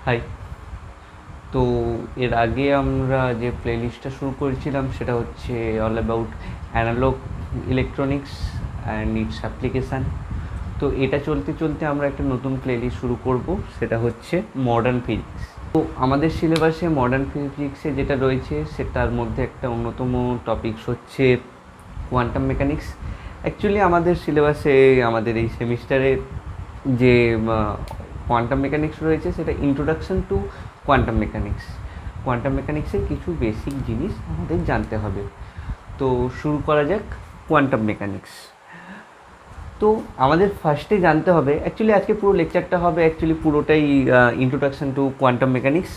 High. তো এর আগে আমরা যে প্লেলিস্টটা শুরু করেছিলাম সেটা হচ্ছে all about analog electronics and its application. তো এটা চলতে চলতে আমরা একটা নতুন প্লেলিস্ট শুরু করব, সেটা হচ্ছে মডার্ন ফিজিক্স। তো আমাদের সিলেবাসে মডার্ন ফিজিক্সে যেটা রয়েছে সেটার মধ্যে একটা অন্যতম টপিকস হচ্ছে কোয়ান্টাম মেকানিক্স। অ্যাকচুয়ালি আমাদের সিলেবাসে আমাদের এই সেমিস্টারে যে কোয়ান্টাম মেকানিক্স রয়েছে সেটা introduction to quantum mechanics. Quantum মেকানিক্সের কিছু বেসিক জিনিস আমাদের জানতে হবে। তো শুরু করা যাক কোয়ান্টাম মেকানিক্স। তো আমাদের ফার্স্টে জানতে হবে, অ্যাকচুয়ালি আজকে পুরো লেকচারটা হবে অ্যাকচুয়ালি পুরোটাই ইন্ট্রোডাকশন টু কোয়ান্টাম মেকানিক্স।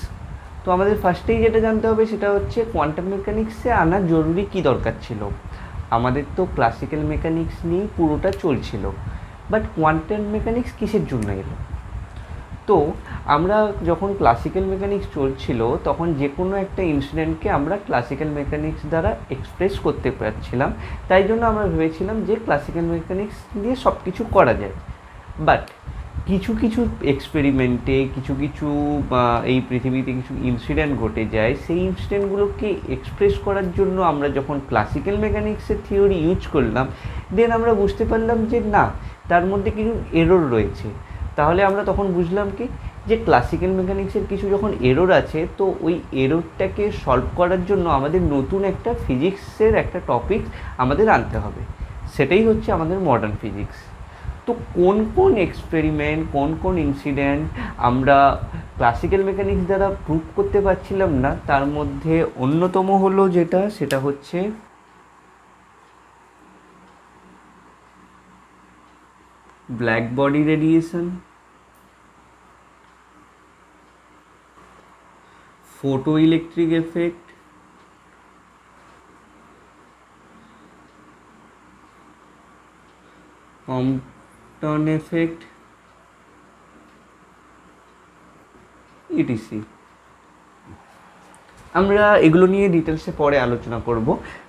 তো আমাদের ফার্স্টেই যেটা জানতে হবে সেটা হচ্ছে কোয়ান্টাম মেকানিক্সে আনার জরুরি কী দরকার ছিল। আমাদের তো ক্লাসিক্যাল মেকানিক্স নিয়েই পুরোটা চলছিল, বাট কোয়ান্টাম মেকানিক্স কিসের জন্য এলো? তো আমরা যখন ক্লাসিক্যাল মেকানিক্স চলছিল তখন যে কোনো একটা ইনসিডেন্টকে আমরা ক্লাসিক্যাল মেকানিক্স দ্বারা এক্সপ্রেস করতে পারছিলাম, তাই জন্য আমরা ভেবেছিলাম যে ক্লাসিক্যাল মেকানিক্স দিয়ে সব কিছু করা যায়। বাট কিছু কিছু এক্সপেরিমেন্টে কিছু কিছু এই পৃথিবীতে কিছু ইনসিডেন্ট ঘটে যায়, সেই ইনসিডেন্টগুলোকে এক্সপ্রেস করার জন্য আমরা যখন ক্লাসিক্যাল মেকানিক্সের থিওরি ইউজ করলাম, দেন আমরা বুঝতে পারলাম যে না, তার মধ্যে কিছু এরর রয়েছে। তাহলে আমরা তখন বুঝলাম কি, যে ক্লাসিক্যাল মেকানিক্সের কিছু যখন এরর আছে, তো ওই এররটাকে সলভ করার জন্য আমাদের নতুন একটা ফিজিক্সের একটা টপিক আমাদের আনতে হবে। সেটাই হচ্ছে আমাদের মডার্ন ফিজিক্স। তো কোন কোন এক্সপেরিমেন্ট, কোন কোন ইনসিডেন্ট আমরা ক্লাসিক্যাল মেকানিক্স দ্বারা প্রুভ করতে পারছিলাম না, তার মধ্যে অন্যতম হলো যেটা, সেটা হচ্ছে black body radiation, photo electric effect, Compton effect, etc. আমরা এগুলো নিয়ে ডিটেলসে পরে আলোচনা করব।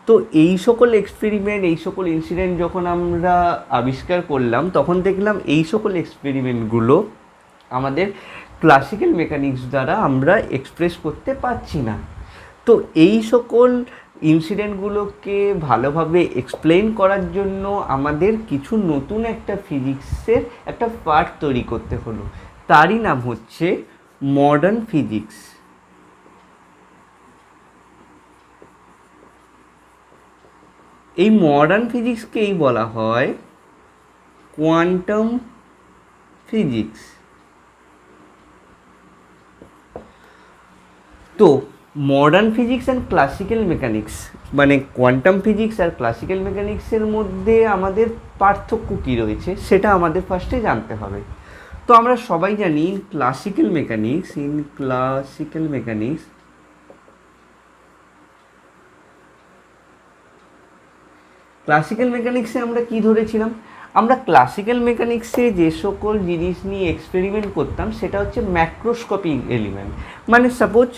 তো এই সকল এক্সপেরিমেন্ট, এই সকল ইনসিডেন্ট যখন আমরা আবিষ্কার করলাম, তখন দেখলাম এই সকল এক্সপেরিমেন্টগুলো আমাদের ক্লাসিক্যাল মেকানিক্স দ্বারা আমরা এক্সপ্রেস করতে পারছি না। তো এই সকল ইনসিডেন্টগুলোকে ভালোভাবে এক্সপ্লেন করার জন্য আমাদের কিছু নতুন একটা ফিজিক্সের একটা পার্ট তৈরি করতে হলো। তারই নাম হচ্ছে মডার্ন ফিজিক্স। এই মডার্ন ফিজিক্সকেই বলা হয় কোয়ান্টাম ফিজিক্স। তো modern physics and classical mechanics, মানে কোয়ান্টাম ফিজিক্স আর ক্লাসিক্যাল মেকানিক্সের মধ্যে আমাদের পার্থক্য কী রয়েছে সেটা আমাদের ফার্স্টে জানতে হবে। তো আমরা সবাই জানি ক্লাসিক্যাল মেকানিক্স, ক্লাসিক্যাল মেকানিক্সে আমরা কি ধরেছিলাম? আমরা ক্লাসিক্যাল মেকানিক্সে যে সকল জিনিস নিয়ে এক্সপেরিমেন্ট করতাম সেটা হচ্ছে ম্যাক্রোস্কোপিক এলিমেন্ট। মানে সাপোজ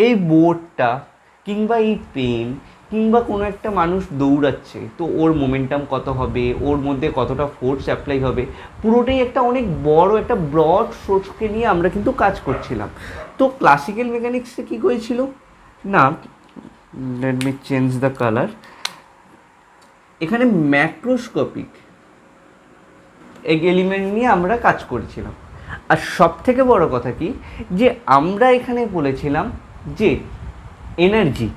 এই বোর্ডটা, কিংবা এই পেন, কিংবা কোনো একটা মানুষ দৌড়াচ্ছে, তো ওর মোমেন্টাম কত হবে, ওর মধ্যে কতটা ফোর্স অ্যাপ্লাই হবে, পুরোটাই একটা অনেক বড় একটা ব্রড সোর্সকে নিয়ে আমরা কিন্তু কাজ করছিলাম। তো ক্লাসিক্যাল মেকানিক্সে কী করেছিল না, let me change the colour, এখানে ম্যাক্রোস্কোপিক এলিমেন্ট নিয়ে আমরা কাজ করেছিলাম। আর সব থেকে বড় কথা কি, যে আমরা এখানে বলেছিলাম যে এনার্জি,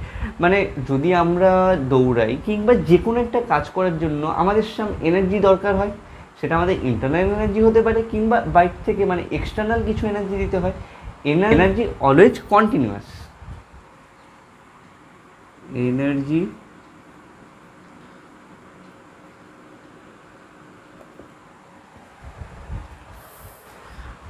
মানে যদি আমরা দৌড়াই কিংবা যে কোনো একটা কাজ করার জন্য আমাদের সাম এনার্জি দরকার হয়, সেটা আমাদের ইন্টারনাল এনার্জি হতে পারে কিংবা বাইরে থেকে মানে এক্সটার্নাল কিছু এনার্জি দিতে হয়। এনার্জি অলওয়েজ কন্টিনিউয়াস, এনার্জি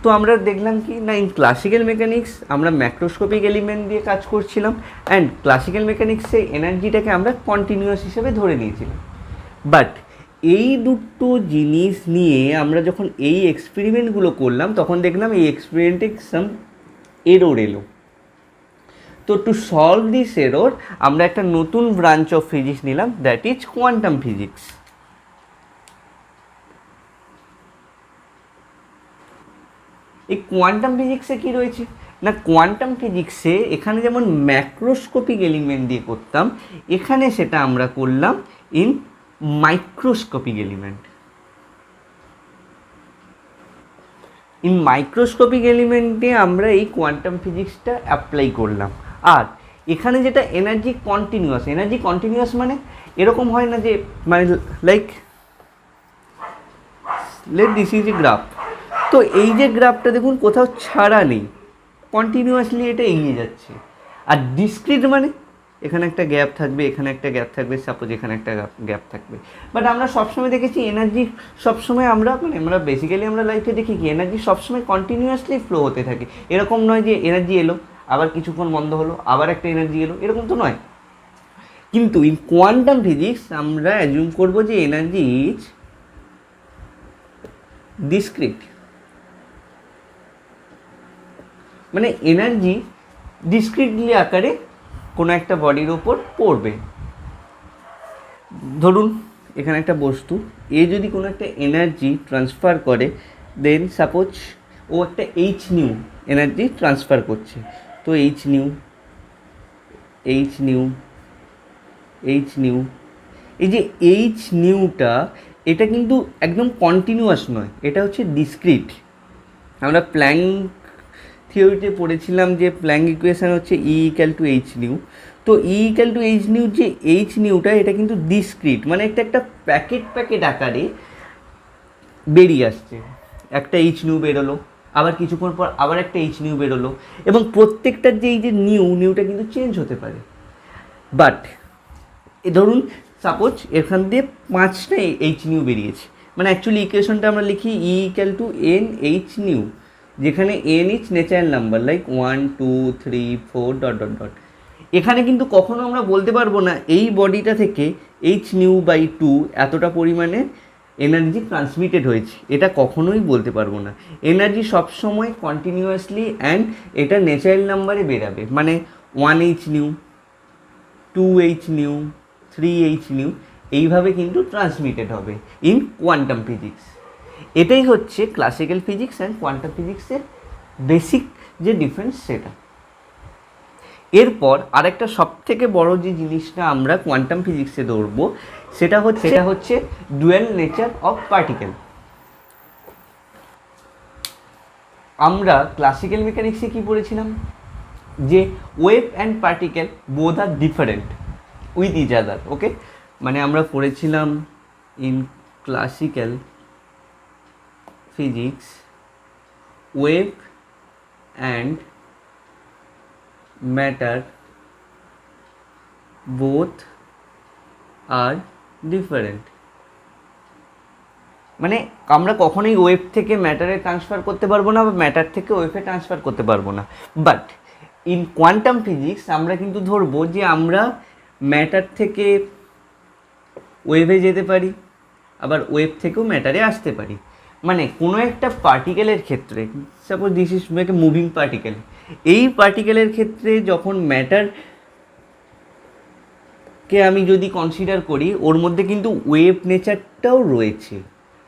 তো আমরা দেখলাম কি না, ইন ক্লাসিক্যাল মেকানিক্স আমরা ম্যাক্রোস্কোপিক এলিমেন্ট দিয়ে কাজ করছিলাম, অ্যান্ড ক্লাসিক্যাল মেকানিক্সে এনার্জিটাকে আমরা কন্টিনিউয়াস হিসেবে ধরে নিয়েছিলাম। বাট এই দুটো জিনিস নিয়ে আমরা যখন এই এক্সপেরিমেন্টগুলো করলাম, তখন দেখলাম এই এক্সপেরিমেন্টে সাম এরর এলো। তো টু সলভ দিস এরর আমরা একটা নতুন ব্রাঞ্চ অফ ফিজিক্স নিলাম, দ্যাট ইজ কোয়ান্টাম ফিজিক্স। এই কোয়ান্টাম ফিজিক্সে কী রয়েছে না কোয়ান্টাম ফিজিক্সে এখানে যেমন ম্যাক্রোস্কোপিক এলিমেন্ট দিয়ে করতাম, এখানে সেটা আমরা করলাম in microscopic element. In microscopic এলিমেন্টে আমরা এই কোয়ান্টাম ফিজিক্সটা অ্যাপ্লাই করলাম। আর এখানে যেটা এনার্জি কন্টিনিউয়াস মানে এরকম হয় না যে মানে like let this is a graph, তো এই যে গ্রাফটা দেখুন কোথাও ছাড়া নেই, কন্টিনিউয়াসলি এটা এগিয়ে যাচ্ছে। আর ডিসক্রিট মানে এখানে একটা গ্যাপ থাকবে, এখানে একটা গ্যাপ থাকবে, সাপোজ এখানে একটা গ্যাপ থাকবে। বাট আমরা সবসময় দেখেছি এনার্জি সবসময় আমরা বেসিক্যালি আমরা লাইফে দেখি কি এনার্জি সবসময় কন্টিনিউয়াসলি ফ্লো হতে থাকে। এরকম নয় যে এনার্জি এলো আবার কিছুক্ষণ বন্ধ হলো আবার একটা এনার্জি এলো, এরকম তো নয়। কিন্তু ইন কোয়ান্টাম ফিজিক্স আমরা অ্যাজিউম করবো যে এনার্জি ইজ ডিসক্রিট, মানে এনার্জি ডিসক্রিটলি আকারে কোনো একটা বডির ওপর পড়বে। ধরুন এখানে একটা বস্তু, এ যদি কোনো একটা এনার্জি ট্রান্সফার করে, দেন সাপোজ ও একটা এইচ নিউ এনার্জি ট্রান্সফার করছে, তো এইচ নিউ এই যে এইচ নিউটা এটা কিন্তু একদম কন্টিনিউয়াস নয়, এটা হচ্ছে ডিসক্রিট। আমরা প্ল্যাঙ্ক থিওরিতে পড়েছিলাম যে প্ল্যাঙ্ক ইকুয়েশান হচ্ছে E=h নিউ। তো E=h নিউ যে এইচ নিউটা এটা কিন্তু ডিসক্রিট, মানে একটা প্যাকেট আকারে বেরিয়ে আসছে। একটা এইচ নিউ বেরোলো, আবার কিছুক্ষণ পর আবার একটা এইচ নিউ বেরোলো, এবং প্রত্যেকটার যে এই যে নিউটা কিন্তু চেঞ্জ হতে পারে। বাট ধরুন সাপোজ এখান দিয়ে 5টা এইচ নিউ বেরিয়েছে, মানে অ্যাকচুয়ালি ইকুয়েশনটা আমরা লিখি E=NH নিউ, যেখানে n is natural number like 1 2 3 4 ... এখানে কিন্তু কখনো আমরা বলতে পারবো না এই বডিটা থেকে h/2 এতটা পরিমাণে এনার্জি ট্রান্সমিটেড হয়েছে, এটা কখনোই বলতে পারবো না। এনার্জি সবসময় কন্টিনিউয়াসলি অ্যান্ড এটা ন্যাচারাল নাম্বারে বেরাবে, মানে 1h/2, 2h/2, 3h/2 এইভাবে কিন্তু ট্রান্সমিটেড হবে ইন কোয়ান্টাম ফিজিক্স। এটাই হচ্ছে ক্লাসিক্যাল ফিজিক্স অ্যান্ড কোয়ান্টাম ফিজিক্সের বেসিক যে ডিফারেন্স সেটা। এরপর আরেকটা সবথেকে বড় যে জিনিসটা আমরা কোয়ান্টাম ফিজিক্সে ধরবো সেটা হচ্ছে ডুয়াল নেচার অফ পার্টিকেল। আমরা ক্লাসিক্যাল মেকানিক্সে কি পড়েছিলাম যে wave and particle both are different with each other. Okay, মানে আমরা পড়েছিলাম in classical physics wave and matter both are different, মানে আমরা কখনোই ওয়েভ থেকে ম্যাটারে ট্রান্সফার করতে পারবো না বা ম্যাটার থেকে ওয়েভে ট্রান্সফার করতে পারবো না। বাট ইন কোয়ান্টাম ফিজিক্স আমরা কিন্তু ধরবো যে আমরা ম্যাটার থেকে ওয়েভে যেতে পারি, আবার ওয়েভ থেকেও ম্যাটারে আসতে পারি। মানে কোনো একটা পার্টিকেলের ক্ষেত্রে suppose this is make a moving particle, এই পার্টিকেলের ক্ষেত্রে যখন ম্যাটারকে আমি যদি কনসিডার করি ওর মধ্যে কিন্তু ওয়েভ নেচারটাও রয়েছে।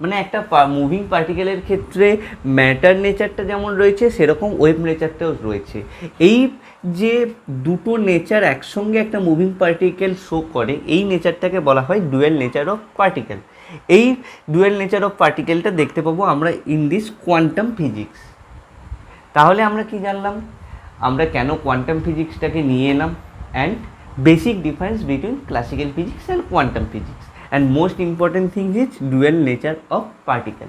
মানে একটা মুভিং পার্টিকেলের ক্ষেত্রে ম্যাটার নেচারটা যেমন রয়েছে সেরকম ওয়েভ নেচারটাও রয়েছে। এই যে দুটো নেচার একসঙ্গে একটা মুভিং পার্টিকেল শো করে এই নেচারটাকে বলা হয় ডুয়াল নেচার অফ পার্টিকেল। এই ডুয়াল নেচার অফ পার্টিকেলটা দেখতে পাবো আমরা ইন দিস কোয়ান্টাম ফিজিক্স। তাহলে আমরা কি জানলাম, আমরা কেন কোয়ান্টাম ফিজিক্সটাকে নিয়ে এলাম, and basic difference between classical physics and quantum physics, and most important thing is dual nature of particle.